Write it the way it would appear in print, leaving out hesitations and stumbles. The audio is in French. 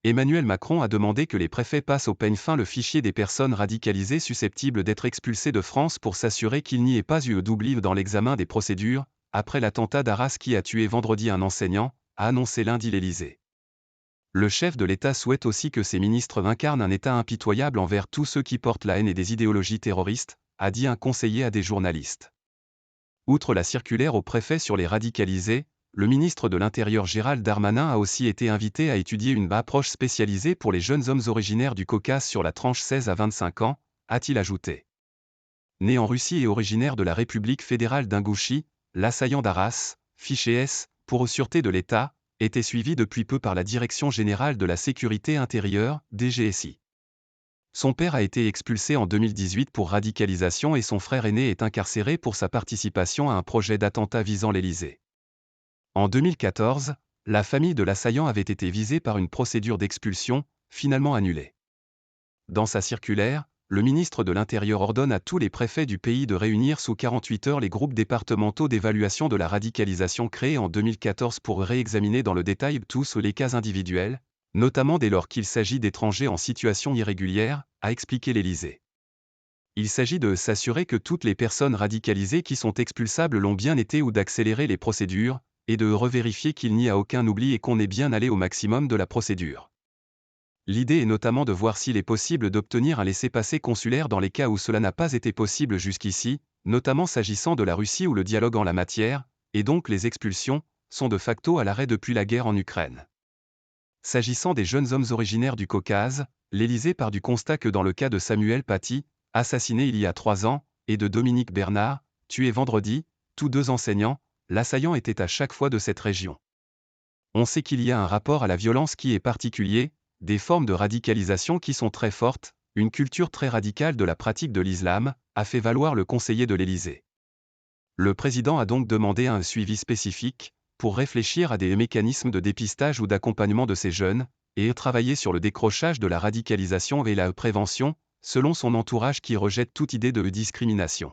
Emmanuel Macron a demandé que les préfets passent au peigne fin le fichier des personnes radicalisées susceptibles d'être expulsées de France pour s'assurer qu'il n'y ait pas eu d'oubli dans l'examen des procédures, après l'attentat d'Arras qui a tué vendredi un enseignant, a annoncé lundi l'Élysée. Le chef de l'État souhaite aussi que ses ministres incarnent un État impitoyable envers tous ceux qui portent la haine et des idéologies terroristes, a dit un conseiller à des journalistes. Outre la circulaire aux préfets sur les radicalisés, le ministre de l'Intérieur Gérald Darmanin a aussi été invité à étudier une approche spécialisée pour les jeunes hommes originaires du Caucase sur la tranche 16 à 25 ans, a-t-il ajouté. Né en Russie et originaire de la République fédérale d'Ingouchie, l'assaillant d'Arras, fiché S, pour sûreté de l'État, était suivi depuis peu par la Direction générale de la sécurité intérieure, DGSI. Son père a été expulsé en 2018 pour radicalisation et son frère aîné est incarcéré pour sa participation à un projet d'attentat visant l'Élysée. En 2014, la famille de l'assaillant avait été visée par une procédure d'expulsion, finalement annulée. Dans sa circulaire, le ministre de l'Intérieur ordonne à tous les préfets du pays de réunir sous 48 heures les groupes départementaux d'évaluation de la radicalisation créés en 2014 pour réexaminer dans le détail tous les cas individuels, notamment dès lors qu'il s'agit d'étrangers en situation irrégulière, a expliqué l'Élysée. Il s'agit de s'assurer que toutes les personnes radicalisées qui sont expulsables l'ont bien été ou d'accélérer les procédures, et de revérifier qu'il n'y a aucun oubli et qu'on est bien allé au maximum de la procédure. L'idée est notamment de voir s'il est possible d'obtenir un laissez-passer consulaire dans les cas où cela n'a pas été possible jusqu'ici, notamment s'agissant de la Russie où le dialogue en la matière, et donc les expulsions, sont de facto à l'arrêt depuis la guerre en Ukraine. S'agissant des jeunes hommes originaires du Caucase, l'Élysée part du constat que dans le cas de Samuel Paty, assassiné il y a 3 ans, et de Dominique Bernard, tué vendredi, tous deux enseignants, l'assaillant était à chaque fois de cette région. On sait qu'il y a un rapport à la violence qui est particulier, des formes de radicalisation qui sont très fortes, une culture très radicale de la pratique de l'islam, a fait valoir le conseiller de l'Élysée. Le président a donc demandé un suivi spécifique, pour réfléchir à des mécanismes de dépistage ou d'accompagnement de ces jeunes, et travailler sur le décrochage de la radicalisation et la prévention, selon son entourage qui rejette toute idée de discrimination.